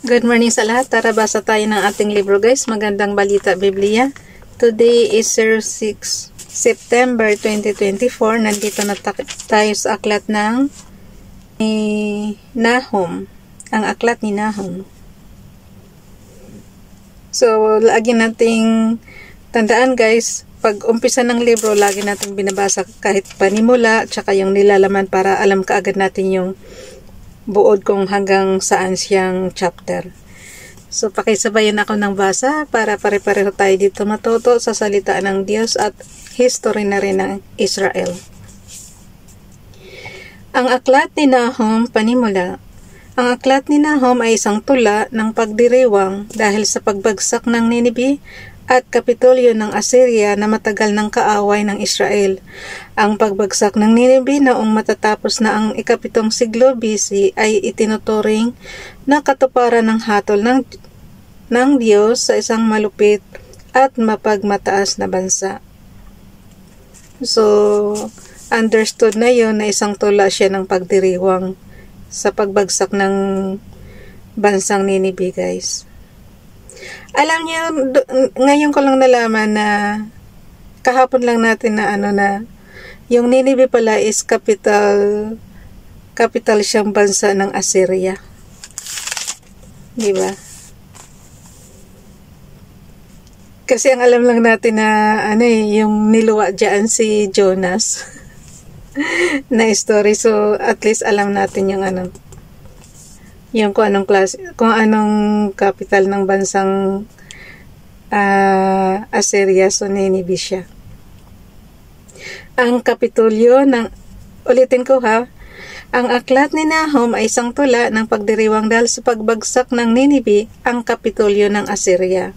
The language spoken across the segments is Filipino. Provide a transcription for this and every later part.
Good morning sa lahat. Tara basa tayo ng ating libro guys. Magandang balita Biblia. Today is 6 September 2024. Nandito na tayo sa aklat ng Nahum. Ang aklat ni Nahum. So, lagi nating tandaan guys, pag umpisa ng libro, lagi nating binabasa kahit panimula, tsaka yung nilalaman para alam kaagad natin yung buod kung hanggang saan siyang chapter. So, pakisabayan ako ng basa para pare-pareho tayo dito matuto sa salita ng Diyos at history na rin ng Israel. Ang aklat ni Nahum, panimula. Ang aklat ni Nahum ay isang tula ng pagdiriwang dahil sa pagbagsak ng Ninibe at kapitolyo ng Assyria na matagal ng kaaway ng Israel. Ang pagbagsak ng Ninibe noong matatapos na ang ikapitong siglo BC ay itinuturing na katuparan ng hatol ng Diyos sa isang malupit at mapagmataas na bansa. So, understood na yon na isang tula siya ng pagdiriwang sa pagbagsak ng bansang Ninibe guys. Alam niyo, ngayon ko lang nalaman na kahapon lang natin na yung Ninibe pala is capital siyang bansa ng Assyria. Di ba? Kasi ang alam lang natin na yung niluwa diyan si Jonas na story. So at least alam natin yung yung kung anong capital ng bansang Assyria, so Ninibe siya. Ang kapitolyo ulitin ko ha, ang aklat ni Nahum ay isang tula ng pagdiriwang dahil sa pagbagsak ng Ninibe, ang kapitolyo ng Assyria,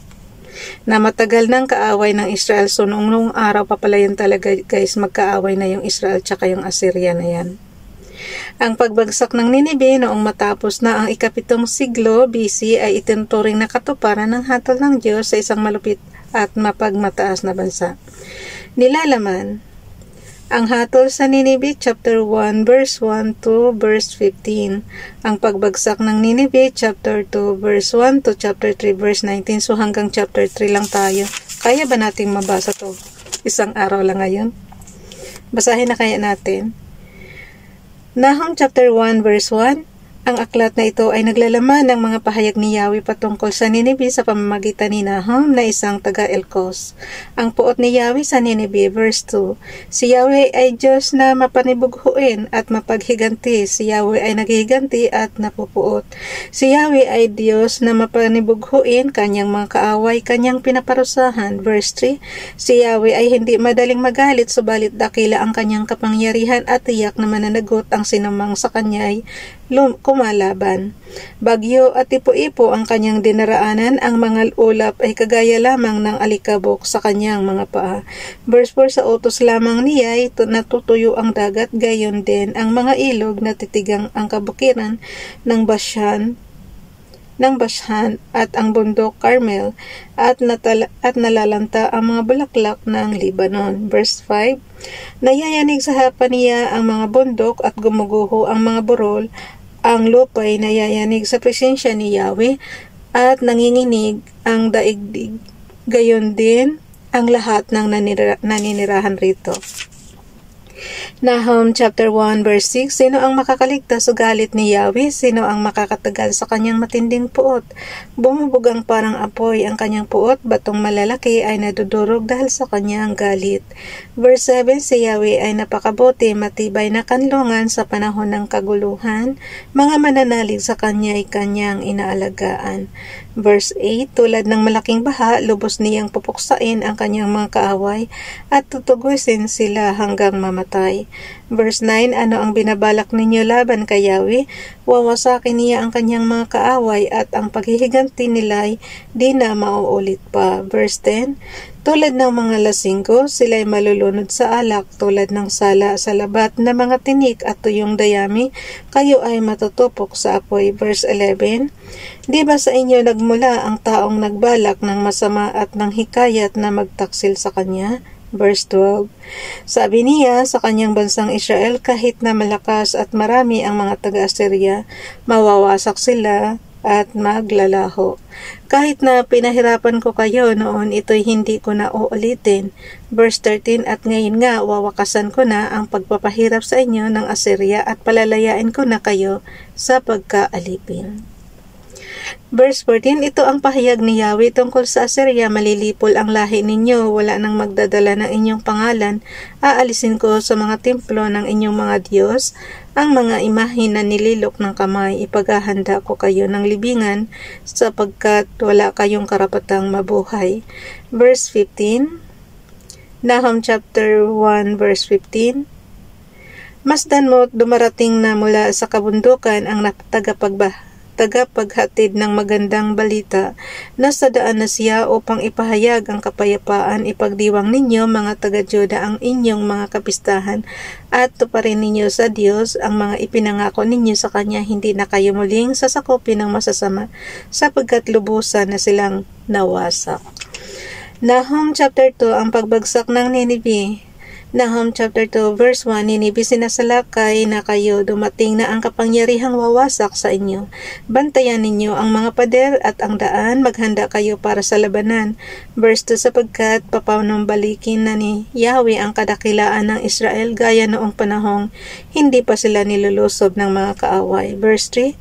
na matagal ng kaaway ng Israel. So noong araw pa pala yun talaga guys, magkaaway na yung Israel tsaka yung Assyria na yan. Ang pagbagsak ng Ninibe noong matapos na ang ikapitong siglo BC ay itinuturing na katuparan ng hatol ng Diyos sa isang malupit at mapagmataas na bansa. Nilalaman, ang hatol sa Ninibe, chapter 1, verse 1 to verse 15. Ang pagbagsak ng Ninibe, chapter 2, verse 1 to chapter 3, verse 19. So hanggang chapter 3 lang tayo. Kaya ba nating mabasa to? Isang araw lang ngayon? Basahin na kaya natin. Nahum chapter 1 verse 1. Ang aklat na ito ay naglalaman ng mga pahayag ni Yahweh patungkol sa Ninibe sa pamamagitan ni Nahum na isang taga-Elkos. Ang puot ni Yahweh sa Ninibe, verse 2. Si Yahweh ay Diyos na mapanibughuin at mapaghiganti. Si Yahweh ay naghihiganti at napupuot. Si Yahweh ay Diyos na mapanibughuin, kanyang mga kaaway, kanyang pinaparusahan. Verse 3. Si Yahweh ay hindi madaling magalit, subalit dakila ang kanyang kapangyarihan at tiyak na mananagot ang sinumang sa kanya ay kumalaban. Bagyo at ipo-ipo ang kanyang dinaraanan, ang mga ulap ay kagaya lamang ng alikabok sa kanyang mga paa. Verse 4, sa utos lamang niya ay natutuyo ang dagat, gayon din ang mga ilog na titigang ang kabukiran ng Bashan at ang bundok Carmel at nalalanta ang mga bulaklak ng Libanon. Verse 5, nayayanig sa harapan niya ang mga bundok at gumuguho ang mga burol. Ang lupa'y nayayanig sa presensya ni Yahweh at nanginginig ang daigdig. Gayon din ang lahat ng naninirahan rito. Nahum chapter 1 verse 6. Sino ang makakaligtas sa galit ni Yahweh? Sino ang makakatagal sa kanyang matinding puot? Bumubugang parang apoy ang kanyang puot, batong malalaki ay nadudurog dahil sa kanyang galit. Verse 7. Si Yahweh ay napakabuti, matibay na kanlungan sa panahon ng kaguluhan. Mga mananalig sa kanya ay kanyang inaalagaan. Verse 8. Tulad ng malaking baha, lubos niyang pupuksain ang kanyang mga kaaway at tutugusin sila hanggang mamatay. Verse 9. Ano ang binabalak ninyo laban kay Yahweh? Wawasakin niya ang kanyang mga kaaway at ang paghihiganti nila'y di na mauulit pa. Verse 10. Tulad ng mga lasinggo, sila'y malulunod sa alak, tulad ng sala sa labat na mga tinik at tuyong dayami, kayo ay matutupok sa apoy. Verse 11. Di ba sa inyo nagmula ang taong nagbalak ng masama at ng hikayat na magtaksil sa kanya? Verse 12. Sabi niya sa kanyang bansang Israel, kahit na malakas at marami ang mga taga-Assyria, mawawasak sila at maglalaho. Kahit na pinahirapan ko kayo noon, ito'y hindi ko na uulitin. Verse 13, at ngayon nga, wawakasan ko na ang pagpapahirap sa inyo ng Assyria at palalayain ko na kayo sa pagkaalipin. Verse 14, ito ang pahayag ni Yahweh tungkol sa Assyria, malilipol ang lahi ninyo, wala nang magdadala ng inyong pangalan, aalisin ko sa mga templo ng inyong mga Diyos, ang mga imahe na nililok ng kamay, ipaghahanda ko kayo ng libingan, sapagkat wala kayong karapatang mabuhay. Verse 15, Nahum chapter 1 verse 15, masdan mo dumarating na mula sa kabundukan ang tagapaghatid ng magandang balita. Nasa daan na siya upang ipahayag ang kapayapaan. Ipagdiwang ninyo mga taga-Juda ang inyong mga kapistahan at tuparin ninyo sa Diyos ang mga ipinangako ninyo sa Kanya. Hindi na kayo muling sasakupin ng masasama sapagkat lubusan na silang nawasak. Nahum chapter 2, ang pagbagsak ng Nineveh. Nahum chapter 2 verse 1, Nineveh, sinasalakay na kayo, dumating na ang kapangyarihang wawasak sa inyo. Bantayan ninyo ang mga pader at ang daan, maghanda kayo para sa labanan. Verse 2, sapagkat papanumbalikin na ni Yahweh ang kadakilaan ng Israel gaya noong panahong hindi pa sila nilulusob ng mga kaaway. Verse 3,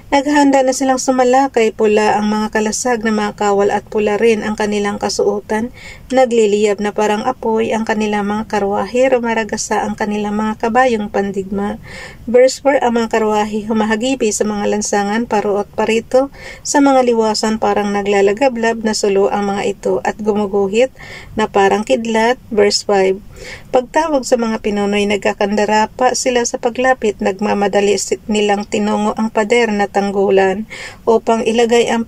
naghahanda na silang sumalakay, pula ang mga kalasag na mga kawal at pula rin ang kanilang kasuotan. Nagliliyab na parang apoy ang kanilang mga karwahe, rumaragasa ang kanilang mga kabayong pandigma. Verse 4, ang mga karwahe humahagibi sa mga lansangan, paruot parito, sa mga liwasan parang naglalagablab na sulo ang mga ito at gumuguhit na parang kidlat. Verse 5, pagtawag sa mga pinunoy, nagkakandara pa sila sa paglapit, nagmamadali nilang tinungo ang pader na tanggulan upang ilagay ang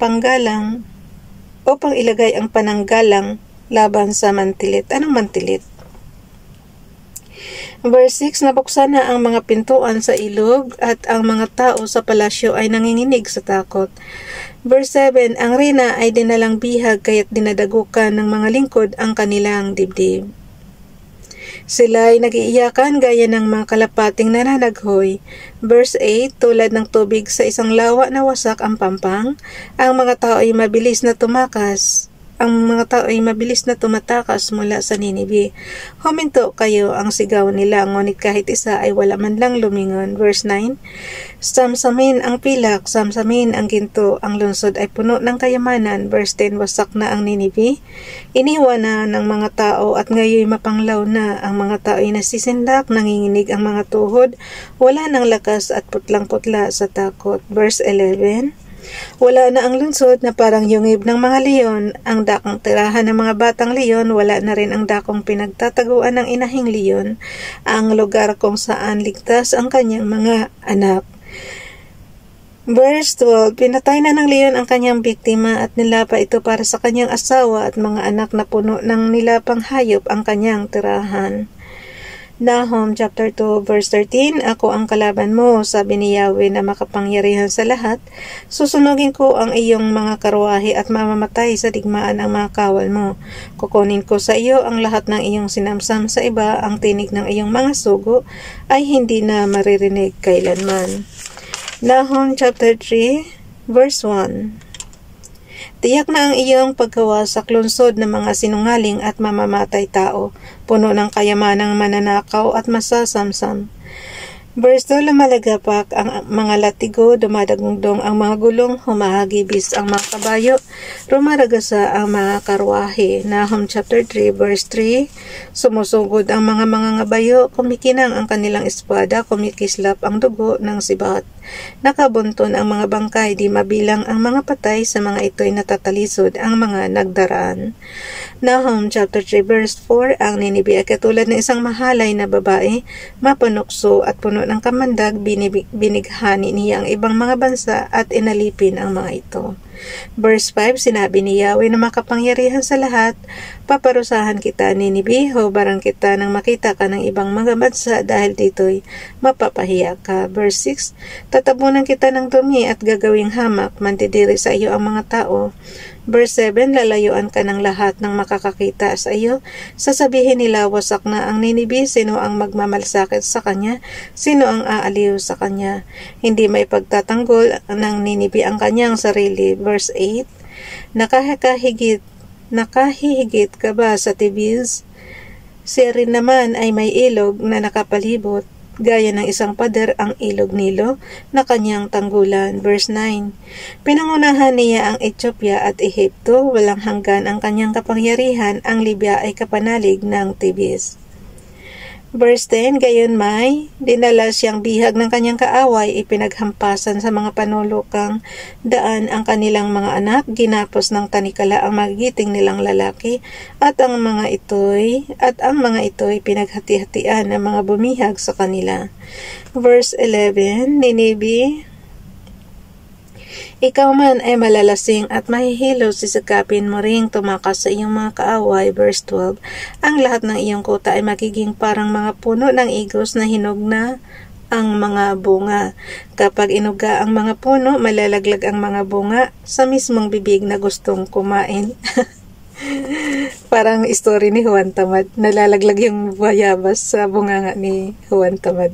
pananggalang laban sa mantilit. Anong mantilit? Verse 6, nabuksan na ang mga pintuan sa ilog at ang mga tao sa palasyo ay nanginginig sa takot. Verse 7, ang reyna ay dinalang bihag kaya't dinadagukan ng mga lingkod ang kanilang dibdib. Sila ay nag-iiyakan gaya ng mga kalapating nananaghoy. Verse 8, tulad ng tubig sa isang lawa na wasak ang pampang, ang mga tao ay mabilis na tumatakas mula sa Nineveh. Huminto kayo ang sigaw nila, ngunit kahit isa ay wala man lang lumingon. Verse 9, samsamin ang pilak, samsamin ang ginto, ang lungsod ay puno ng kayamanan. Verse 10, wasak na ang Nineveh, iniwan na ng mga tao at ngayon mapanglaw na. Ang mga tao ay nasisindak, nanginginig ang mga tuhod, wala ng lakas at putlang-putla sa takot. Verse 11, wala na ang lungsod na parang yungib ng mga leon, ang dakong tirahan ng mga batang leon, wala na rin ang dakong pinagtataguan ng inahing leon, ang lugar kung saan ligtas ang kanyang mga anak. Verse 12, pinatay na ng leon ang kanyang biktima at nilapa ito para sa kanyang asawa at mga anak na puno ng nilapang hayop ang kanyang tirahan. Nahum chapter 2 verse 13, ako ang kalaban mo, sabi ni Yahweh na makapangyarihan sa lahat. Susunugin ko ang iyong mga karwahe at mamamatay sa digmaan ang mga kawal mo. Kukunin ko sa iyo ang lahat ng iyong sinamsam sa iba, ang tinig ng iyong mga sugo ay hindi na maririnig kailanman. Nahum chapter 3 verse 1, tiyak na ang iyong pagkawasak, lungsod ng mga sinungaling at mamamatay tao, puno ng kayamanang mananakaw at masasamsam. Verse 2, lumalagapak ang mga latigo, dumadagundong ang mga gulong, humahagibis ang mga kabayo, rumaragasa ang mga karwahe. Nahum chapter 3 verse 3, sumusugod ang mga ngabayo, kumikinang ang kanilang espada, kumikislap ang dugo ng sibat. Nakabunton ang mga bangkay, di mabilang ang mga patay, sa mga ito'y natatalisod ang mga nagdaraan. Nahum chapter 3 verse 4, ang Nineveh ay katulad ng isang mahalay na babae, mapanukso at puno ng kamandag, binighani niya ang ibang mga bansa at inalipin ang mga ito. Verse 5, sinabi ni Yahweh na makapangyarihan sa lahat, paparusahan kita Nineveh, hubaran kita nang makita ka ng ibang mga bansa, dahil dito'y mapapahiya ka. Verse 6, Tatabunan kita ng dumi at gagawing hamak, mandidiri sa iyo ang mga tao. Verse 7, lalayuan ka ng lahat ng makakakita sa iyo. Sasabihin nila, wasak na ang Ninibe, sino ang magmamalsakit sa kanya, sino ang aaliw sa kanya. Hindi may pagtatanggol ng Ninibe ang kanyang sarili. Verse 8, nakahihigit ka ba sa Tibiz? Siya rin naman ay may ilog na nakapalibot, gaya ng isang pader ang ilog Nilo na kanyang tanggulan. Verse 9, pinangunahan niya ang Ethiopia at Ehipto, walang hanggan ang kanyang kapangyarihan, ang Libya ay kapanalig ng Tibis. Verse 10, gayon may dinala siyang bihag ng kanyang kaaway, ipinaghampasan sa mga panulukang daan ang kanilang mga anak, ginapos ng tanikala ang magigiting nilang lalaki, at ang mga ito'y pinaghati-hatian ng mga bumihag sa kanila. Verse 11, Ninibe, ikaw man ay malalasing at mahihilo, sisikapin mo ring tumakas sa iyong mga kaaway. Verse 12, ang lahat ng iyong kuta ay magiging parang mga puno ng igos na hinog na ang mga bunga. Kapag inuga ang mga puno, malalaglag ang mga bunga sa mismong bibig na gustong kumain. Parang story ni Juan Tamad. Nalalaglag yung bayabas sa bunganga ni Juan Tamad.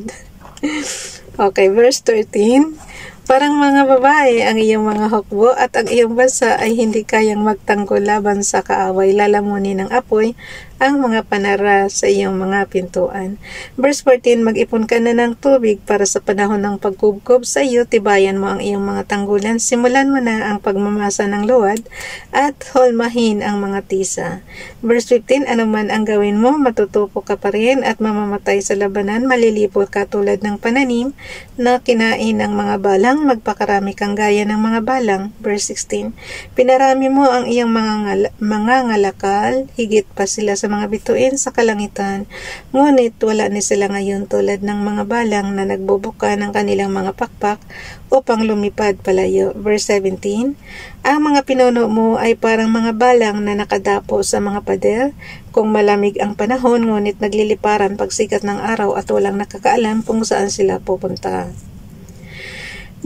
Okay, verse 13, parang mga babae ang iyong mga hukbo at ang iyong bansa ay hindi kayang magtanggol laban sa kaaway. Lalamunin ng apoy ang mga panara sa iyong mga pintuan. Verse 14, mag-ipon ka na ng tubig para sa panahon ng pagkubkob sa iyo, tibayan mo ang iyong mga tanggulan, simulan mo na ang pagmamasa ng luwad at holmahin ang mga tisa. Verse 15, anuman ang gawin mo, matutupo ka pa rin at mamamatay sa labanan, malilipol ka tulad ng pananim na kinain ng mga balang, magpakarami kang gaya ng mga balang. Verse 16, pinarami mo ang iyong mga ngalakal, higit pa sila sa mga bituin sa kalangitan, ngunit wala ni sila ngayon tulad ng mga balang na nagbubuka ng kanilang mga pakpak upang lumipad palayo. Verse 17, ang mga pinuno mo ay parang mga balang na nakadapo sa mga pader, kung malamig ang panahon, ngunit nagliliparan pagsikat ng araw at walang nakakaalam kung saan sila pupunta.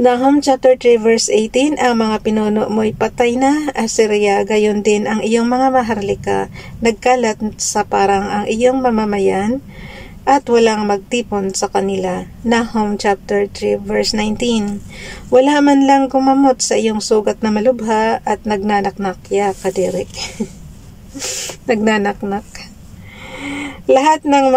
Nahum chapter 3 verse 18, ang mga pinuno mo'y patay na, Assyria, gayon din ang iyong mga maharlika, nagkalat sa parang ang iyong mamamayan, at walang magtipon sa kanila. Nahum chapter 3 verse 19, wala man lang kumamot sa iyong sugat na malubha at nagnanaknak ya kadiri. Nagnanaknak. Lahat ng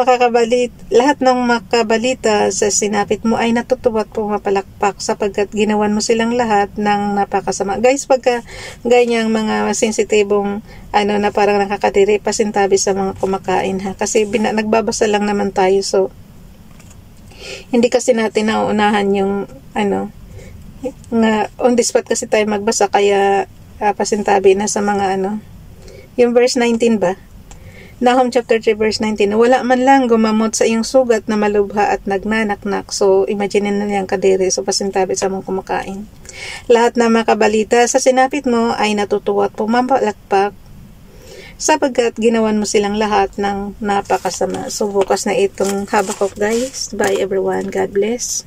makabalita sa sinapit mo ay natutuwa at pumapalakpak sapagkat ginawan mo silang lahat ng napakasama. Guys, pagka ganyang mga sensitibong na parang nakakadiri, pasintabi sa mga kumakain ha. Kasi nagbabasa lang naman tayo, so hindi kasi natin nauunahan yung on the spot kasi tayo magbasa, kaya pasintabi na sa mga yung verse 19 ba? Nahum chapter 3 verse 19, wala man lang gumamot sa iyong sugat na malubha at nagnanaknak. So, imagine na niyang kadiri. So, pasintabi sa mga kumakain. Lahat na makabalita sa sinapit mo ay natutuwa at pumapalakpak sapagkat ginawan mo silang lahat ng napakasama. So, bukas na itong Habakuk guys. Bye everyone. God bless.